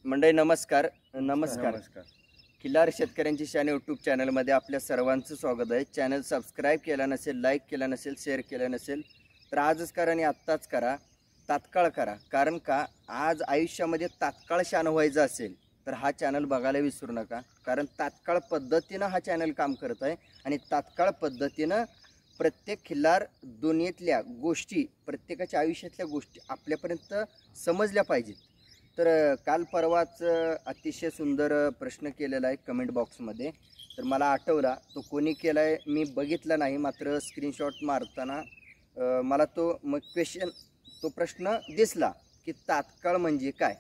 मंडळी नमस्कार. नमस्कार. नमस्कार. खिल्लार शेतकऱ्यांची शान यूट्यूब चॅनलमध्ये आपल्या सर्वांचं स्वागत आहे. चॅनल सबस्क्राईब केला नसेल, लाईक केला नसेल, शेअर केला नसेल तर आजच करा आणि आत्ताच करा, तात्काळ करा. कारण का आज आयुष्यामध्ये तात्काळ शान व्हायचं असेल तर हा चॅनल बघायला विसरू नका. कारण तात्काळ पद्धतीनं हा चॅनल काम करत आहे आणि तात्काळ पद्धतीनं प्रत्येक खिल्लार दुनियेतल्या गोष्टी, प्रत्येकाच्या आयुष्यातल्या गोष्टी आपल्यापर्यंत समजल्या पाहिजेत. तर काल परवाच अतिशय सुंदर प्रश्न केलेला आहे कमेंट बॉक्समध्ये. तर मला आठवला तो कोणी केला आहे मी बघितला नाही, मात्र स्क्रीनशॉट मारताना मला तो प्रश्न दिसला की तात्काळ म्हणजे काय.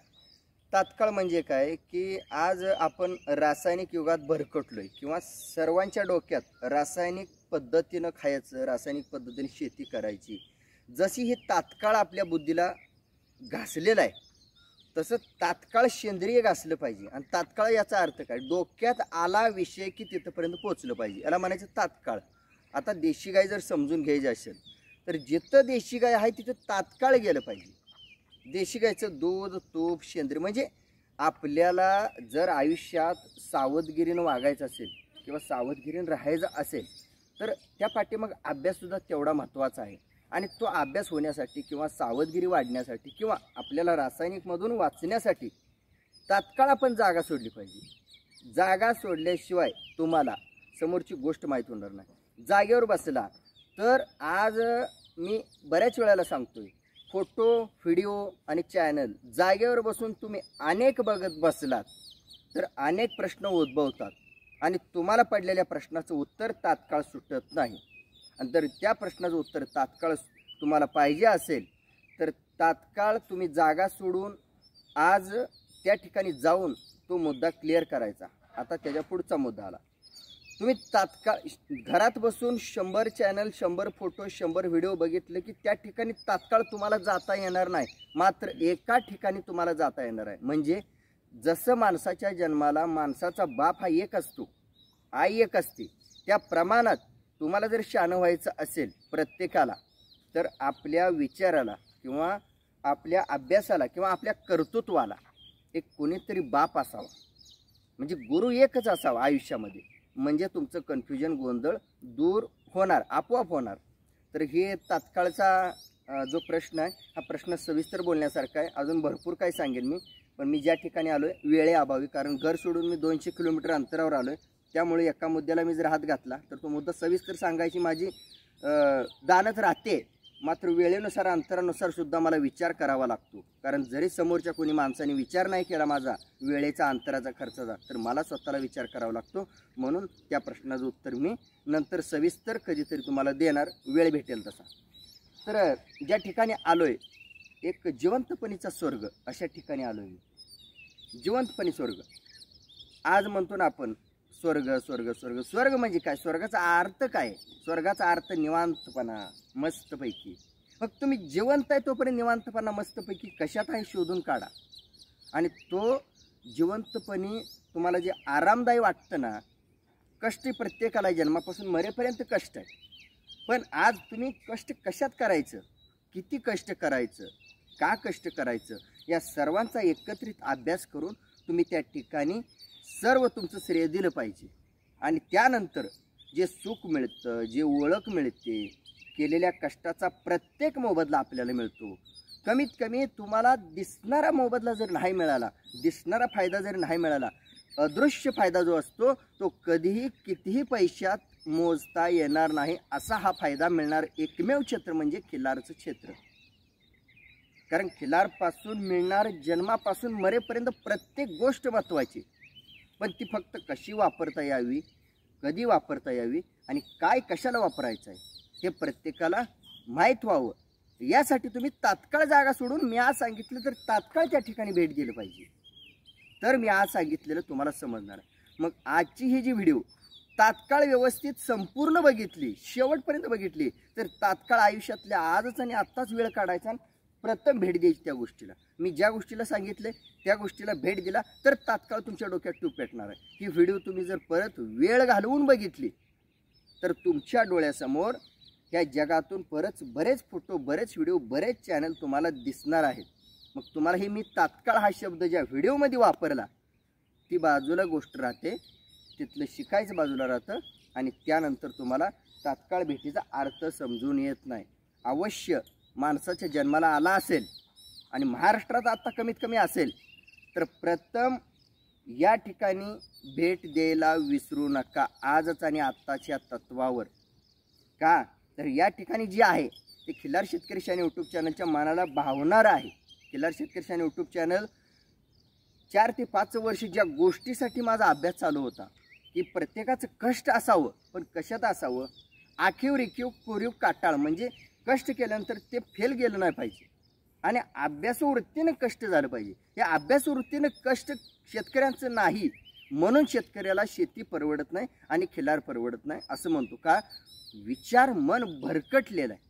तात्काळ म्हणजे काय की आज आपण रासायनिक युगात भरकटलोय किंवा सर्वांच्या डोक्यात रासायनिक पद्धतीनं खायचं, रासायनिक पद्धतीने शेती करायची, जशी ही तात्काळ आपल्या बुद्धीला घासलेलं आहे तसं तात्काळ सेंद्रिय घासलं पाहिजे. आणि तात्काळ याचा अर्थ काय, डोक्यात आला विषय की तिथंपर्यंत पोचलं पाहिजे, याला म्हणायचं तात्काळ. आता देशी गाय जर समजून घ्यायची असेल तर जिथं देशी गाय आहे तिथं तात्काळ गेलं पाहिजे. देशी गायचं दूध, तूप, सेंद्रिय म्हणजे आपल्याला जर आयुष्यात सावधगिरीनं वागायचं असेल किंवा सावधगिरीनं राहायचं असेल तर त्या पाठीमाग अभ्याससुद्धा तेवढा महत्त्वाचा आहे. आणि तो अभ्यास होण्यासाठी किंवा सावधगिरी वाढण्यासाठी किंवा आपल्याला रासायनिकमधून वाचण्यासाठी तात्काळ आपण जागा सोडली पाहिजे. जागा सोडल्याशिवाय तुम्हाला समोरची गोष्ट माहीत होणार नाही. जागेवर बसला तर आज मी बऱ्याच वेळेला सांगतोय, फोटो, व्हिडिओ आणि चॅनल जागेवर बसून तुम्ही अनेक बघत बसलात तर अनेक प्रश्न उद्भवतात आणि तुम्हाला पडलेल्या प्रश्नाचं उत्तर तात्काळ सुटत नाही. आणि जर त्या प्रश्नाचं उत्तर तात्काळ तुम्हाला पाहिजे असेल तर तात्काळ तुम्ही जागा सोडून आज त्या ठिकाणी जाऊन तो मुद्दा क्लिअर करायचा. आता त्याच्या पुढचा मुद्दा आला, तुम्ही तात्काळ घरात बसून 100 चॅनल, 100 फोटो, 100 व्हिडिओ बघितले की त्या ठिकाणी तात्काळ तुम्हाला जाता येणार नाही. मात्र एका ठिकाणी तुम्हाला जाता येणार आहे. म्हणजे जसं माणसाच्या जन्माला माणसाचा बाप हा एक असतो, आई एक असते, त्या प्रमाणात तुम्हाला जर शान व्हायचं असेल प्रत्येकाला तर आपल्या विचाराला किंवा आपल्या अभ्यासाला किंवा आपल्या कर्तृत्वाला एक कोणीतरी बाप असावा, म्हणजे गुरु एकच असावा आयुष्यामध्ये. म्हणजे तुमचं कन्फ्युजन, गोंधळ दूर होणार, आपोआप होणार. तर हे तात्काळचा जो प्रश्न आहे हा प्रश्न सविस्तर बोलण्यासारखा आहे. अजून भरपूर काही सांगेन मी, पण मी ज्या ठिकाणी आलो आहे वेळेअभावी, कारण घर सोडून मी 200 किलोमीटर अंतरावर आलो आहे, त्यामुळे एका मुद्द्याला मी जर हात घातला तर तो मुद्दा सविस्तर सांगायची माझी दानत राहते. मात्र वेळेनुसार, अंतरानुसार सुद्धा मला विचार करावा लागतो. कारण जरी समोरच्या कोणी माणसाने विचार नाही केला माझा वेळेचा, अंतराचा, खर्चाचा, तर मला स्वतःला विचार करावा लागतो. म्हणून त्या प्रश्नाचं उत्तर मी नंतर सविस्तर कधीतरी तुम्हाला देणार, वेळ भेटेल तसा. तर ज्या ठिकाणी आलो आहे एक जिवंतपणीचा स्वर्ग, अशा ठिकाणी आलो आहे. जिवंतपणी स्वर्ग आज म्हणतो ना आपण, स्वर्ग स्वर्ग स्वर्ग. स्वर्ग म्हणजे काय, स्वर्गाचा अर्थ काय? स्वर्गाचा अर्थ निवांतपणा, मस्तपैकी. मग तुम्ही जिवंत आहे तोपर्यंत निवांतपणा मस्तपैकी कशात आहे शोधून काढा. आणि तो जिवंतपणी तुम्हाला जे आरामदायी वाटतं ना, कष्ट प्रत्येकाला जन्मापासून मरेपर्यंत कष्ट आहे. पण आज तुम्ही कष्ट कशात करायचं, किती कष्ट करायचं, का कष्ट करायचं, या सर्वांचा एकत्रित अभ्यास करून तुम्ही त्या ठिकाणी सर्व तुमचं श्रेय दिलं पाहिजे. आणि त्यानंतर जे सुख मिळतं, जे ओळख मिळते, केलेल्या कष्टाचा प्रत्येक मोबदला आपल्याला मिळतो. कमीत कमी तुम्हाला दिसणारा मोबदला जर नाही मिळाला, दिसणारा फायदा जर नाही मिळाला, अदृश्य फायदा जो असतो तो कधीही कितीही पैशात मोजता येणार नाही. असा हा फायदा मिळणार एकमेव क्षेत्र म्हणजे खिल्लारचं क्षेत्र. कारण खिल्लारपासून मिळणार जन्मापासून मरेपर्यंत प्रत्येक गोष्ट महत्त्वाची, पण ती फक्त कशी वापरता यावी, कधी वापरता यावी आणि काय कशाला वापरायचं आहे हे प्रत्येकाला माहीत व्हावं. यासाठी तुम्ही तात्काळ जागा सोडून मी आज सांगितलं तर तात्काळ त्या ठिकाणी भेट दिली पाहिजे, तर मी आज सांगितलेलं तुम्हाला समजणार आहे. मग आजची ही जी व्हिडिओ तात्काळ व्यवस्थित संपूर्ण बघितली, शेवटपर्यंत बघितली तर तात्काळ आयुष्यातल्या आजच आणि आत्ताच वेळ काढायचा, प्रथम भेट द्यायची त्या गोष्टीला. मी ज्या गोष्टीला सांगितले त्या गोष्टीला भेट दिला तर तात्काळ तुमच्या डोक्यात ट्यूब पेटणार आहे. ही व्हिडिओ तुम्ही जर परत वेळ घालवून बघितली तर तुमच्या डोळ्यासमोर ह्या जगातून बरेच फोटो, बरेच व्हिडिओ, बरेच चॅनल तुम्हाला दिसणार आहेत. मग तुम्हाला हे मी तात्काळ हा शब्द ज्या व्हिडिओमध्ये वापरला ती बाजूला गोष्ट राहते, तिथलं शिकायचं बाजूला राहतं आणि त्यानंतर तुम्हाला तात्काळ भेटीचा अर्थ समजून येत नाही. अवश्य माणसाच्या जन्माला आला असेल आणि महाराष्ट्रात आता कमीत कमी असेल तर प्रथम या ठिकाणी भेट द्यायला विसरू नका, आजच आणि आत्ताच्या तत्वावर. का तर या ठिकाणी जे आहे ते खिल्लार शेतकरी शान यूट्यूब चॅनलच्या मनाला भावणार आहे. खिल्लार शेतकरी शान यूट्यूब चॅनल 4 ते 5 वर्ष ज्या गोष्टीसाठी माझा अभ्यास चालू होता की प्रत्येकाचं कष्ट असावं, पण कशात असावं, आखीव रेखीव कोरीव काटाळ, म्हणजे कष्ट केल्यानंतर ते फेल गेलं नाही पाहिजे आणि अभ्यासवृत्तीनं कष्ट झालं पाहिजे. या अभ्यासवृत्तीनं कष्ट शेतकऱ्यांचं नाही, म्हणून शेतकऱ्याला शेती परवडत नाही आणि खिल्लार परवडत नाही असं म्हणतो. का विचार मन भरकटलेलं आहे.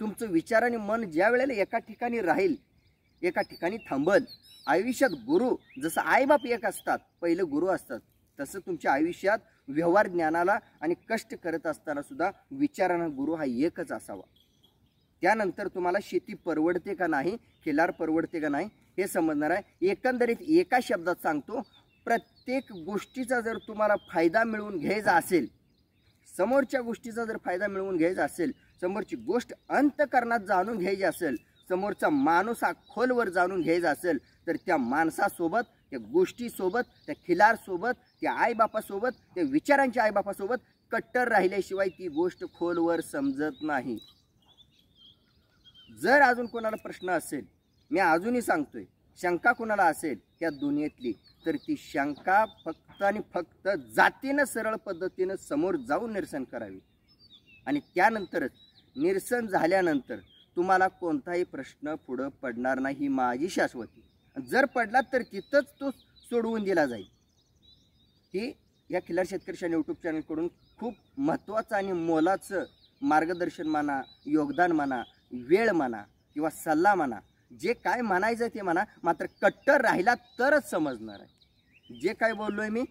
तुमचं विचार आणि मन ज्या वेळेला एका ठिकाणी राहील, एका ठिकाणी थांबल, आयुष्यात गुरु जसं आईबाप एक असतात, पहिलं गुरु असतात, तसं तुमच्या आयुष्यात व्यवहार ज्ञानाला आणि कष्ट करत असताना सुद्धा विचारांना गुरु हा एकच असावा. त्यानंतर तुम्हाला शेती परवडते का नाही, खिल्लार परवडते का नाही हे समजणार आहे. एकंदरीत एका शब्दात सांगतो, प्रत्येक गोष्टीचा जर तुम्हाला फायदा मिळवून घ्यायचा असेल, समोरच्या गोष्टीचा जर फायदा मिळवून घ्यायचा असेल, समोरची गोष्ट अंतःकरणात जाणून घ्यायची असेल, समोरचा माणूस हा खोलवर जाणून घ्यायचा असेल तर त्या माणसासोबत, त्या गोष्टीसोबत, त्या खिल्लारसोबत, त्या आईबापासोबत, त्या विचारांच्या आईबापासोबत कट्टर राहिल्याशिवाय ती गोष्ट खोलवर समजत नाही. जर अजून कोणाला प्रश्न असेल, मी अजूनही सांगतोय, शंका कोणाला असेल त्या दुनियेतली, तर ती शंका फक्त आणि फक्त जातीनं सरळ पद्धतीनं समोर जाऊन निरसन करावी आणि त्यानंतरच निरसन झाल्यानंतर तुम्हाला कोणताही प्रश्न पुढं पडणार नाही, ही माझी शाश्वती. जर पडला तर तिथंच तो सोडवून दिला जाईल. ही या खिल्लार शेतकरी शान यूट्यूब चॅनलकडून खूप महत्त्वाचं आणि मोलाचं मार्गदर्शन म्हणा, योगदान म्हणा, वेळ म्हणा किंवा सल्ला म्हणा, जे काय म्हणायचं ते म्हणा, मात्र कट्टर राहिला तरच समजणार आहे. जे काय बोललोय मी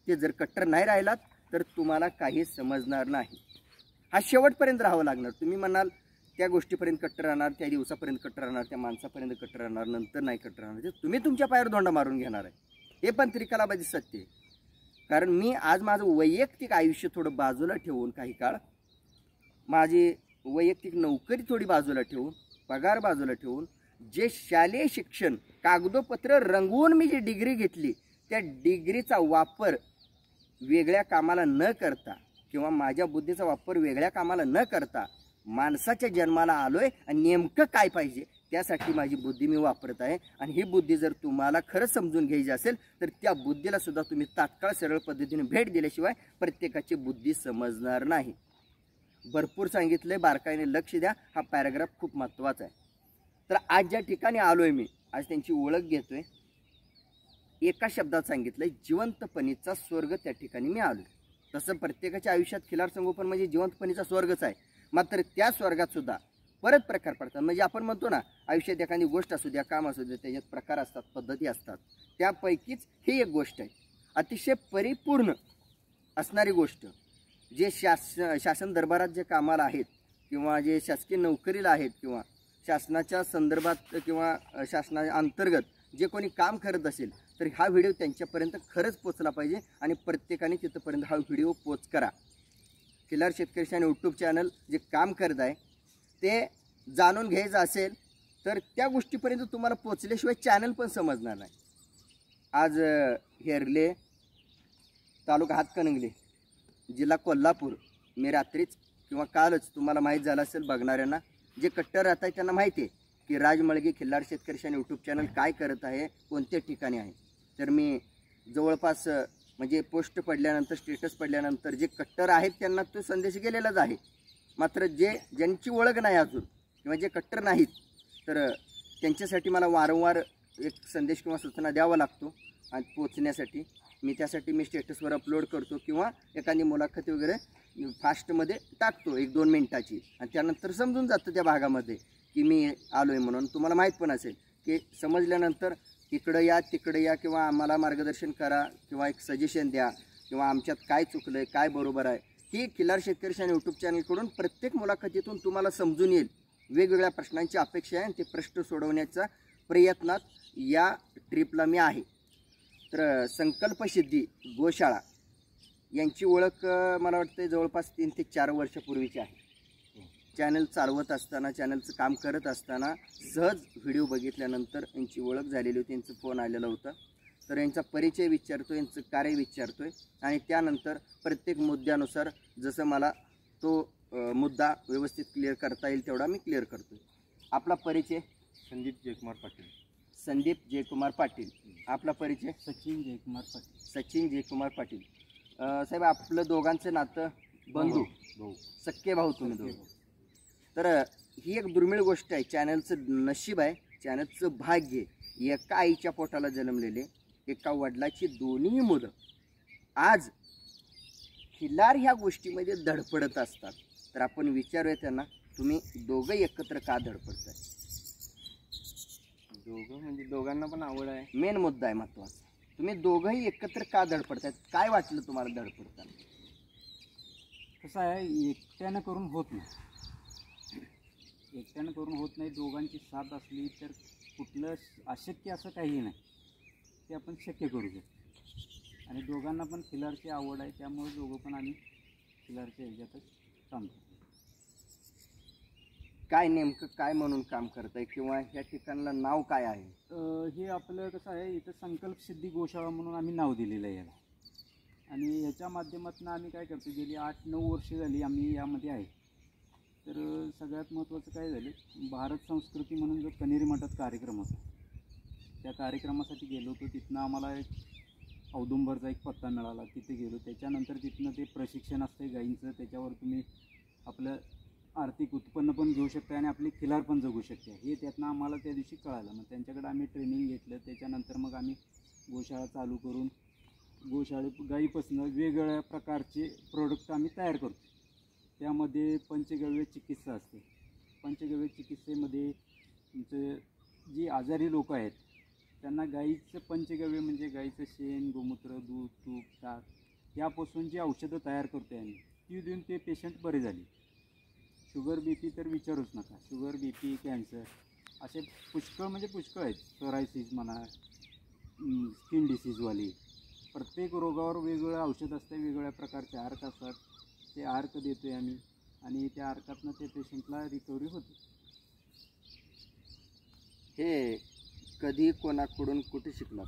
ते जर कट्टर नाही राहिलात तर तुम्हाला काही समजणार नाही. हा शेवटपर्यंत राहावं लागणार. तुम्ही म्हणाल त्या गोष्टीपर्यंत कट्टर राहणार, त्या दिवसापर्यंत कट्टर राहणार, त्या माणसापर्यंत कट्टर राहणार, नंतर नाही कट्टर राहणार, तुम्ही तुमच्या पायावर दोंडा मारून घेणार आहे. हे पण त्रिकालाबाजी सत्य आहे. कारण मी आज माझं वैयक्तिक आयुष्य थोडं बाजूला ठेवून, काही काळ माझी वैयक्तिक नोकरी थोडी बाजूला ठेवून, पगार बाजूला ठेवून, जे शालेय शिक्षण कागदोपत्र रंगवून मी जी डिग्री घेतली त्या डिग्रीचा वापर वेगळ्या कामाला न करता किंवा माझ्या बुद्धीचा वापर वेगळ्या कामाला न करता माणसाच्या जन्माला आलोय आणि नेमकं काय पाहिजे त्यासाठी माझी बुद्धी मी वापरत आहे. आणि ही बुद्धी जर तुम्हाला खरं समजून घ्यायची असेल तर त्या बुद्धीला सुद्धा तुम्ही तात्काळ सरळ पद्धतीने भेट दिल्याशिवाय प्रत्येकाची बुद्धी समजणार नाही. भरपूर सांगितलंय, बारकाईने लक्ष द्या. हा पॅराग्राफ खूप महत्त्वाचा आहे. तर आज ज्या ठिकाणी आलोय मी, आज त्यांची ओळख घेतोय. एका शब्दात सांगितलंय, जिवंतपणीचा स्वर्ग त्या ठिकाणी मी आलोय. तसं प्रत्येकाच्या आयुष्यात खिल्लार संगोपन म्हणजे जिवंतपणीचा स्वर्गच आहे. मात्र त्या स्वर्गात सुद्धा परत प्रकार पडतात. म्हणजे आपण म्हणतो ना, आयुष्यात एखादी गोष्ट असू द्या, काम असू द्या, त्याच्यात प्रकार असतात, पद्धती असतात. त्यापैकीच ही एक गोष्ट आहे, अतिशय परिपूर्ण असणारी गोष्ट. जे शासन दरबारात जे कामाला आहेत किंवा जे शासकीय नोकरीला आहेत किंवा शासनाच्या संदर्भात किंवा शासनाच्या अंतर्गत जे कोणी काम करत असेल तर हा व्हिडिओ त्यांच्यापर्यंत खरंच पोचला पाहिजे आणि प्रत्येकाने तिथंपर्यंत हा व्हिडिओ पोच करा. खिल्लार शेतकरी शान यूट्यूब चॅनल जे काम करत आहे ते जाणून घ्यायचं असेल तर त्या गोष्टीपर्यंत तुम्हाला पोचल्याशिवाय चॅनल पण समजणार नाही. आज हेरले, तालुका हातकणंगले, जिल्हा कोल्हापूर, मी रात्रीच किंवा कालच तुम्हाला माहीत झालं असेल, बघणाऱ्यांना जे कट्टर राहत आहे त्यांना माहिती आहे की राज मळगे खिल्लार शेतकरी शान यूट्यूब चॅनल काय करत आहे, कोणत्या ठिकाणी आहे. तर मी जवळपास म्हणजे पोस्ट पडल्यानंतर, स्टेटस पडल्यानंतर जे कट्टर आहेत त्यांना तो संदेश गेलेलाच आहे. मात्र ज्यांची ओळख नाही अजून किंवा जे कट्टर नाहीत तर त्यांच्यासाठी मला वारंवार एक संदेश किंवा सूचना द्यावा लागतो. आणि पोचण्यासाठी मी स्टेटसवर अपलोड करतो किंवा एखादी मुलाखत वगैरे फास्टमध्ये टाकतो 1-2 मिनटाची, आणि त्यानंतर समजून जातं त्या भागामध्ये की मी आलो आहे म्हणून. तुम्हाला माहीत पण असेल की समजल्यानंतर इकडं या तिकडं या किंवा आम्हाला मार्गदर्शन करा किंवा एक सजेशन द्या किंवा आमच्यात काय चुकलं आहे, काय बरोबर आहे, ही खिल्लार शेतकरी शान यूट्यूब चॅनलकडून प्रत्येक मुलाखतीतून तुम्हाला समजून येईल. वेगवेगळ्या प्रश्नांची अपेक्षा आहे आणि ते प्रश्न सोडवण्याचा प्रयत्नात या ट्रिपला मी आहे. तर संकल्पसिद्धी गोशाळा यांची ओळख मला वाटतं जवळपास 3 ते 4 वर्षापूर्वीची आहे. चॅनल चालवत असताना, चॅनलचं काम करत असताना सहज व्हिडिओ बघितल्यानंतर यांची ओळख झालेली होती. यांचं फोन आलेला होता. तर यांचा परिचय विचारतो, यांचं कार्य विचारतोय आणि त्यानंतर प्रत्येक मुद्द्यानुसार जसं मला तो मुद्दा व्यवस्थित क्लिअर करता येईल तेवढा मी क्लिअर करतो. आपला परिचय? संदीप जयकुमार पाटील. संदीप जयकुमार पाटील. आपला परिचय? सचिन जयकुमार पाटील. सचिन जयकुमार पाटील. साहेब, आपलं दोघांचं नातं बंधू, भाऊ, सख्खे भाऊ तुम्ही दोघं. तर ही एक दुर्मिळ गोष्ट आहे. चॅनलचं नशीब आहे, चॅनलचं भाग्य. एका आईच्या पोटाला जन्मलेले, एका वडिलाची दोन्ही मुलं आज खिलार ह्या गोष्टीमध्ये धडपडत असतात. तर आपण विचारूया त्यांना, तुम्ही दोघं एकत्र का धडपडताय? दोघं म्हणजे दोघांना पण आवड आहे. मेन मुद्दा आहे महत्त्वाचा. तुम्ही दोघंही एकत्र का धडपडतायत? काय वाटलं तुम्हाला धडपडताना? कसं आहे, एकट्यानं करून होत नाही. एकट्यानं करून होत नाही. दोघांची साथ असली तर कुठलं अशक्य असं काही नाही, ते आपण शक्य करू शकतो. आणि दोघांना पण खिलारची आवड आहे, त्यामुळे दोघं पण आम्ही खिलारच्या ह्याच्यातच काम करतो. काय नेमकं काय म्हणून काम करताय किंवा ह्या ठिकाणाला नाव काय आहे? हे आपलं कसं आहे, इथं संकल्पसिद्धी गोशाळा म्हणून आम्ही नाव दिलेलं आहे याला. आणि ह्याच्या माध्यमातून आम्ही काय करतो, गेली 8-9 वर्षे झाली आम्ही यामध्ये आहे. तर सगळ्यात महत्त्वाचं काय झालं, भारत संस्कृती म्हणून जो कनेरी मठात कार्यक्रम होता, त्या कार्यक्रमासाठी गेलो होतो. तिथनं आम्हाला एक औदुंबरचा एक पत्ता मिळाला, तिथे गेलो. त्याच्यानंतर तिथनं ते प्रशिक्षण असते गाईंचं, त्याच्यावर तुम्ही आपलं आर्थिक उत्पन्न पण घेऊ शकता आणि आपली खिलार पण जगू शकता, हे त्यातनं आम्हाला त्या दिवशी कळालं. मग त्यांच्याकडे आम्ही ट्रेनिंग घेतलं. त्याच्यानंतर मग आम्ही गोशाळा चालू करून गोशाळेत गाईपासून वेगवेगळ्या प्रकारचे प्रोडक्ट आम्ही तयार करतो. त्यामध्ये पंचगव्य चिकित्सा असते. पंचगव्य चिकित्सेमध्ये तुमचे जी आजारी लोक आहेत त्यांना गाईचं पंचगव्य म्हणजे गाईचं शेण, गोमूत्र, दूध, तूप, ताक यापासून जी औषधं तयार करतो आम्ही, ती देऊन ते पेशंट बरे झाले. शुगर BP तर विचारूच नका. शुगर BP, कॅन्सर असे पुष्कळ म्हणजे पुष्कळ आहेत. सोरायसिस म्हणा, स्किन डिसीजवाली, प्रत्येक रोगावर वेगवेगळं औषध असतं, वेगवेगळ्या प्रकारचे अर्क असतात. ते अर्क देतो आहे आम्ही आणि त्या अर्कातनं ते पेशंटला रिकव्हरी होते. हे कधी कोणाकडून कुठे शिकलात?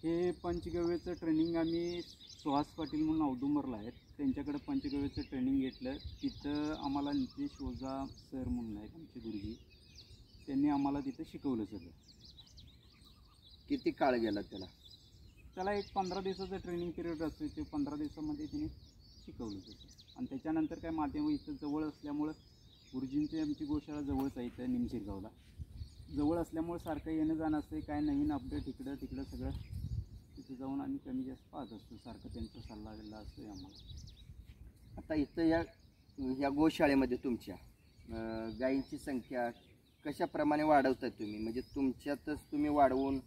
हे पंचगव्याचं ट्रेनिंग आम्ही सुहास पाटील म्हणून औदुंबरला आहेत, त्यांच्याकडे पंचगव्याचं ट्रेनिंग घेतलं. तिथं आम्हाला नितेश ओझा सर म्हणून आहेत आमचे गुरुजी, त्यांनी आम्हाला तिथं शिकवलं सगळं. किती काळ गेला त्याला? त्याला एक 15 दिवसाचं ट्रेनिंग पिरियड असतो. ते 15 दिवसामध्ये तिने शिकवलं तसं. आणि त्याच्यानंतर काय माध्यम इथं जवळ असल्यामुळं, गुरुजींची आमची गोशाळा जवळच आहे इथं निमशिरगावला, जवळ असल्यामुळे सारखं येणं जाणं असतं. काय नवीन अपडेट इकडं तिकडं सगळं तिथे जाऊन आम्ही कमी जास्त पाहत असतो. सारखं त्यांचा सल्ला दिला असतो आम्हाला. आता इथं या गोशाळेमध्ये तुमच्या गायींची संख्या कशाप्रमाणे वाढवताय तुम्ही? म्हणजे तुमच्यातच तुम्ही वाढवून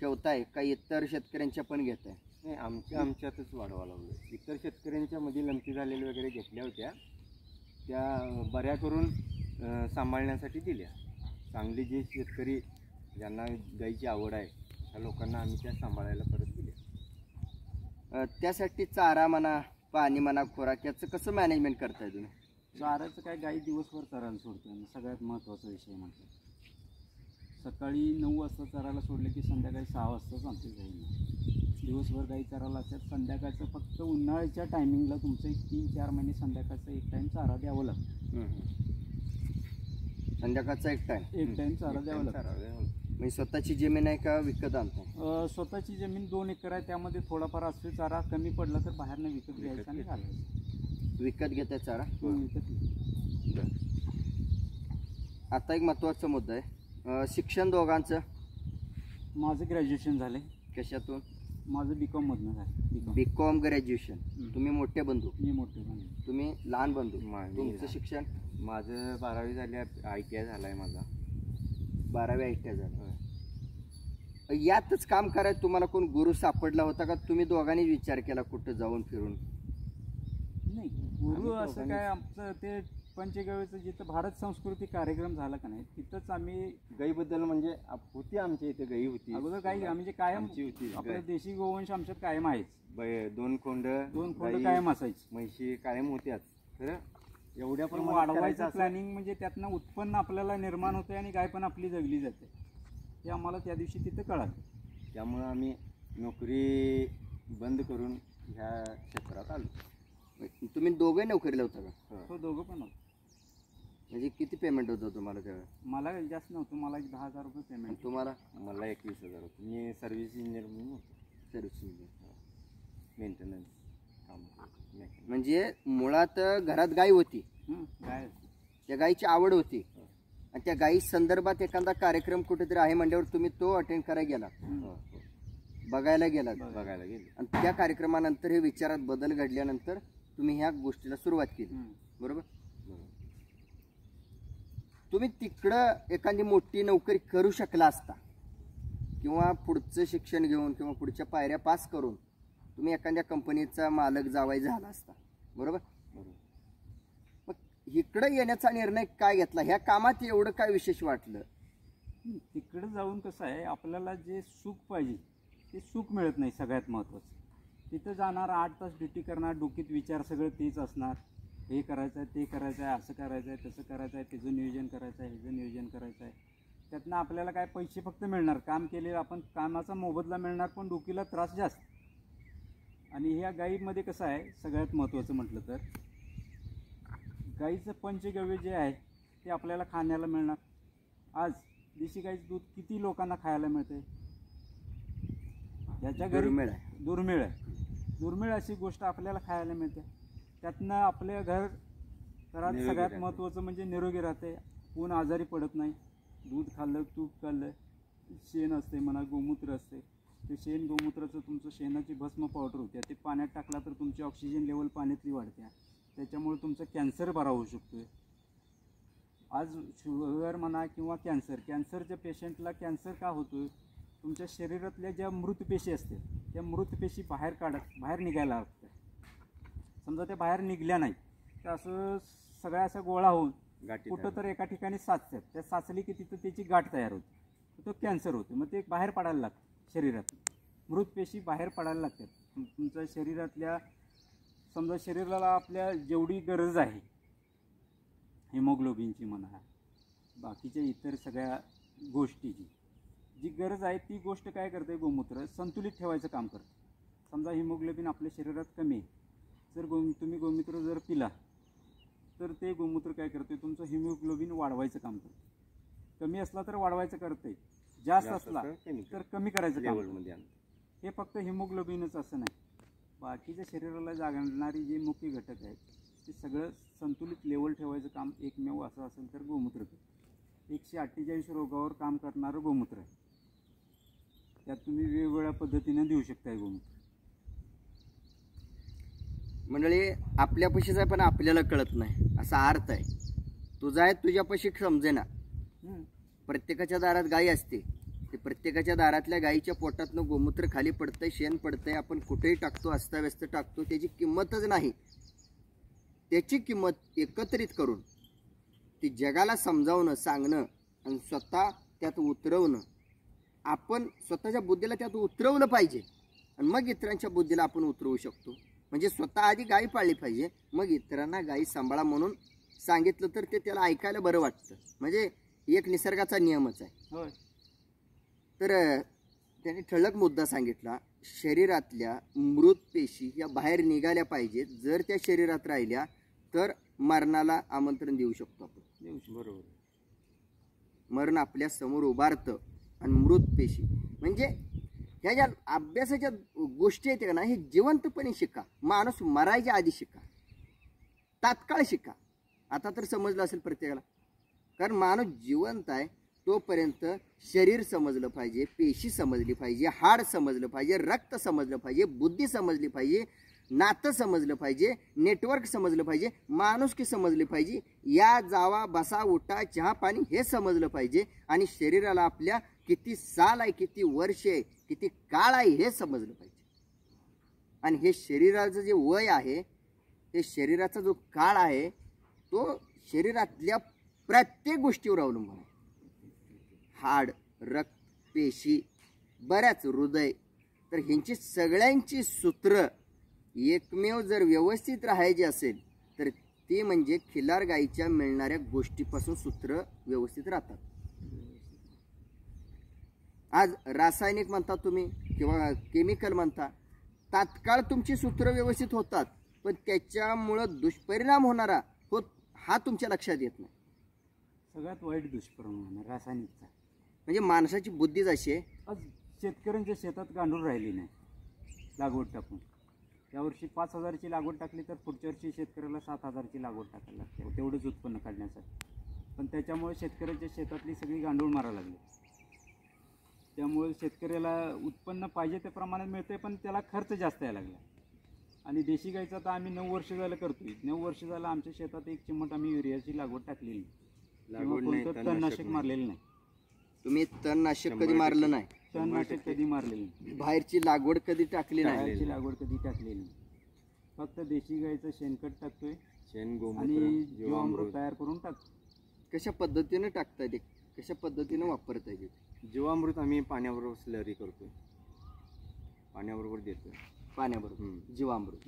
ठेवताय का इतर शेतकऱ्यांच्या पण घेताय? नाही, आमच्यातच वाढवा लागलो. इतर शेतकऱ्यांच्या मध्ये लंपी झालेल्या वगैरे घेतल्या होत्या, त्या बऱ्या करून सांभाळण्यासाठी दिल्या. चांगले जे शेतकरी ज्यांना गाईची आवड आहे त्या लोकांना आम्ही त्या सांभाळायला परत दिल्या. त्यासाठी चारा म्हणा, पाणी म्हणा, खोराक याचं कसं मॅनेजमेंट करताय तुम्ही? चाऱ्याचं काय, गाई दिवसभर चरायला सोडतो आम्ही. सगळ्यात महत्त्वाचा विषय म्हटलं, सकाळी 9 वाजता चरायला सोडले की संध्याकाळी 6 वाजताच आमच्या गाईंना. दिवसभर गाई चरायला असतात. संध्याकाळचं फक्त उन्हाळ्याच्या टायमिंगला तुमचं 3-4 महिने संध्याकाळचा एक टाईम चारा द्यावं लागतं. संध्याकाळचा एक टाईम चारा द्यावं लागतं. म्हणजे स्वतःची जमीन आहे का विकत आणता? स्वतःची जमीन 2 एकर आहे, त्यामध्ये थोडाफार असतो. चारा कमी पडला तर बाहेरनं विकत घ्यायचा आणि घालायचं. विकत घेताय चारा? विकत. आता एक महत्त्वाचा मुद्दा आहे, शिक्षण दोघांचं? माझं ग्रॅज्युएशन झालं. कशातून? माझं B.Com मधनं झालं. B.Com graduation. तुम्ही मोठे बंधू? मी मोठे बंधू. तुम्ही लहान बंधू? तुमचं शिक्षण? माझं 12वी झाली, ITI झाला आहे माझा. 12वी ITI झालं. यातच काम करायचं तुम्हाला कोण गुरु सापडला होता का तुम्ही दोघांनी विचार केला कुठं जाऊन फिरून? नाही, गुरु असं काय, आमचं ते पंचगव्याचं जिथं भारत संस्कृती कार्यक्रम झाला का नाही तिथंच आम्ही गाईबद्दल म्हणजे होती आमच्या इथे गाई होती अगोदर काही म्हणजे कायम आमची होती आपलं देशी गोवंश आमच्यात कायम आहेच. दोन खोंड कायम असायची. म्हशी कायम होत्याच. खरं एवढ्या पण प्रमाणात वाढवायचं करायचं असं- प्लॅनिंग म्हणजे त्यातनं उत्पन्न आपल्याला निर्माण होते आणि गाय पण आपली जगली जाते हे आम्हाला त्या दिवशी तिथं कळालं. त्यामुळं आम्ही नोकरी बंद करून ह्या क्षेत्रात आलो. तुम्ही दोघे नोकरीला होता का? तो दोघं पण होतं. म्हणजे किती पेमेंट होतं तुम्हाला त्यावेळेस? मला जास्त नव्हतं, मला एक 10,000 रुपये पेमेंट. तुम्हाला? मला 21,000 होतं. मी सर्व्हिस इंजिनियर म्हणून होतो. सर्व्हिस इंजिनियर, मेंटेनन्स काम. म्हणजे मुळात घरात गाय होती, गाय त्या गायीची आवड होती आणि त्या गायी संदर्भात एखादा कार्यक्रम कुठेतरी आहे म्हणल्यावर तुम्ही तो अटेंड करायला गेला, बघायला गेला आणि त्या कार्यक्रमानंतर हे विचारात बदल घडल्यानंतर तुम्ही ह्या गोष्टीला सुरुवात केली. बरोबर. तुम्ही तिकडं एखादी मोठी नोकरी करू शकला असता किंवा पुढचं शिक्षण घेऊन किंवा पुढच्या पायऱ्या पास करून तुम्ही एखाद्या कंपनीचा मालक जावाई झाला असता. बरोबर. मग इकडं येण्याचा निर्णय काय घेतला? ह्या कामात एवढं काय विशेष वाटलं? तिकडं जाऊन कसं आहे, आपल्याला जे सुख पाहिजे ते सुख मिळत नाही. सगळ्यात महत्त्वाचं तिथं जाणार 8 तास ड्युटी करणार, डोकीत विचार सगळं तेच असणार. हे करायचं आहे, ते करायचं आहे, असं करायचं आहे, तसं करायचं आहे, त्याचं नियोजन करायचं आहे, ह्याचं नियोजन करायचं आहे. त्यातनं आपल्याला काय पैसे फक्त मिळणार, काम केले आपण कामाचा मोबदला मिळणार, पण डोकीला त्रास जास्त. आणि ह्या गाईमध्ये कसं आहे, सगळ्यात महत्त्वाचं म्हटलं तर गाईचं पंचगव्य जे आहे ते आपल्याला खाण्याला मिळणार. आज देशी गाईचं दूध किती लोकांना खायला मिळते? याच्या घरी दुर्मिळ अशी गोष्ट आपल्याला खायला मिळते. त्यातनं आपल्या घरात सगळ्यात महत्त्वाचं म्हणजे निरोगी राहते, कोण आजारी पडत नाही. दूध खाल्लं, तूप खाल्लं, शेण असते म्हणा, गोमूत्र असते, ते शेण गोमूत्राचं तुमचं शेणाची भस्म पावडर होते, ते पाण्यात टाकला तर तुमची ऑक्सिजन लेवल पाण्यातली वाढते, त्याच्यामुळे तुमचं कॅन्सर बरा होऊ शकतो. आज शुगर म्हणा किंवा कॅन्सरच्या पेशंटला कॅन्सर का होतो? तुमच्या शरीरातल्या ज्या मृत पेशी असते त्या मृत पेशी बाहेर निघायला लागतात. समजा त्या बाहेर निघल्या नाही तर असं सगळ्या असा गोळा होऊन कुठं तर एका ठिकाणी साचतात. त्या साचली की तिथं त्याची गाठ तयार होते, तो कॅन्सर होतो. मग ते बाहेर पडायला लागतं, शरीरात मृत पेशी बाहेर पडायला लागतात. तुमच्या शरीरातल्या समजा शरीराला आपल्या जेवढी गरज आहे हिमोग्लोबिनची म्हणा, बाकीच्या इतर सगळ्या गोष्टीची जी गरज आहे ती गोष्ट काय करते, गोमूत्र संतुलित ठेवायचं काम करते. समजा हिमोग्लोबिन आपल्या शरीरात कमी आहे, जर तुम्ही गोमूत्र जर पिला तर ते गोमूत्र काय करते, तुमचं हिमोग्लोबिन वाढवायचं काम करते. कमी असला तर वाढवायचं करते, जास्त असला तर कमी करायचं काम. हे फक्त हिमोग्लोबिनच असं नाही, बाकीच्या शरीराला जागणारी जे मुख्य घटक आहेत ते सगळं संतुलित लेवल ठेवायचं काम एकमेव असं असेल तर गोमूत्र करते. 148 रोगावर काम करणारं गोमूत्र आहे. त्यात तुम्ही वेगवेगळ्या पद्धतीने देऊ शकता गोमूत्र. मंडळी, आपल्यापाशीच आहे पण आपल्याला कळत नाही असा अर्थ आहे. तुझा आहे तुझ्यापाशी समजेना. प्रत्येकाच्या दारात गाई असते, ते प्रत्येकाच्या दारातल्या गाईच्या पोटातनं गोमूत्र खाली पडतंय, शेण पडतंय, आपण कुठेही टाकतो, अस्ताव्यस्त टाकतो, त्याची किंमतच नाही. त्याची किंमत एकत्रित करून ती जगाला समजावणं, सांगणं आणि स्वतः त्यात उतरवणं. आपण स्वतःच्या बुद्धीला त्यात उतरवलं पाहिजे आणि मग इतरांच्या बुद्धीला आपण उतरवू शकतो. म्हणजे स्वतः आधी गाई पाळली पाहिजे, मग इतरांना गाई सांभाळा म्हणून सांगितलं तर ते त्याला ऐकायला बरं वाटतं. म्हणजे एक निसर्गाचा नियमच आहे. तर त्याने ठळक मुद्दा सांगितला, शरीरातल्या मृत पेशी या बाहेर निघाल्या पाहिजेत. जर त्या शरीरात राहिल्या तर मरणाला आमंत्रण देऊ शकतो आपण. बरोबर. मरण आपल्या समोर उभारतं आणि मृत पेशी म्हणजे ह्या ज्या अभ्यासाच्या गोष्टी आहेत ना, हे जिवंतपणे शिका. माणूस मरायच्या आधी शिका, तात्काळ शिका. आता तर समजलं असेल प्रत्येकाला, कारण माणूस जिवंत आहे तोपर्यंत शरीर समजलं पाहिजे, पेशी समजली पाहिजे, हाड समजलं पाहिजे, रक्त समजलं पाहिजे, बुद्धी समजली पाहिजे, नातं समजलं पाहिजे, नेटवर्क समजलं पाहिजे, माणुसकी समजली पाहिजे, या जावा बसा उठा चहा पाणी हे समजलं पाहिजे. आणि शरीराला आपल्या किती साल आहे, किती वर्ष आहे, किती काळ आहे हे समजलं पाहिजे. आणि हे शरीराचं जे वय आहे, हे शरीराचा जो काळ आहे तो शरीरातल्या प्रत्येक गोष्टीवर अवलंबून आहे. हाड, रक्त, पेशी, बऱ्याच हृदय, तर ह्यांची सगळ्यांची सूत्र एकमेव जर व्यवस्थित राहायची असेल तर ते म्हणजे खिलार गाईच्या मिळणाऱ्या गोष्टीपासून सूत्र व्यवस्थित राहतात. आज रासायनिक म्हणता तुम्ही किंवा केमिकल म्हणता, तात्काळ तुमची सूत्र व्यवस्थित होतात, पण त्याच्यामुळं दुष्परिणाम होणारा हा तुमच्या लक्षात येत नाही. सगळ्यात वाईट दुष्परिणाम रासायनिकचा. म्हणजे माणसाची बुद्धीच अशी आहे. आज शेतकऱ्यांच्या शेतात गांडूळ राहिली नाही लागवड टाकून. यावर्षी 5,000ची लागवड टाकली तर पुढच्या वर्षी शेतकऱ्याला 7,000ची लागवड टाकायला लागते तेवढंच उत्पन्न काढण्यासाठी. पण त्याच्यामुळे शेतकऱ्याच्या शेतातली सगळी गांडूळ मारायला लागली. त्यामुळे शेतकऱ्याला उत्पन्न पाहिजे त्या प्रमाणात मिळते, पण त्याला खर्च जास्त यायला लागला. आणि देशी गाईचा तर आम्ही 9 वर्ष झालं करतोय. 9 वर्ष झालं आमच्या शेतात एक चिमट आम्ही युरियाची लागवड टाकलेली नाही, तणनाशक मारलेलं नाही. तुम्ही तणनाशक कधी मारलं नाही? तणनाशक कधी मारलेलं नाही. बाहेरची लागवड कधी टाकली नाही? बाहेरची लागवड कधी टाकलेली नाही. फक्त देशी गाईचं शेणखत टाकतोय, आणि जीवामृत तयार करून टाकतो. कशा पद्धतीने टाकताय ते, कशा पद्धतीने वापरताय ते? जीवामृत आम्ही पाण्याबरोबर स्लरी करतोय, पाण्याबरोबर देतोय. पाण्याबरोबर जीवामृत.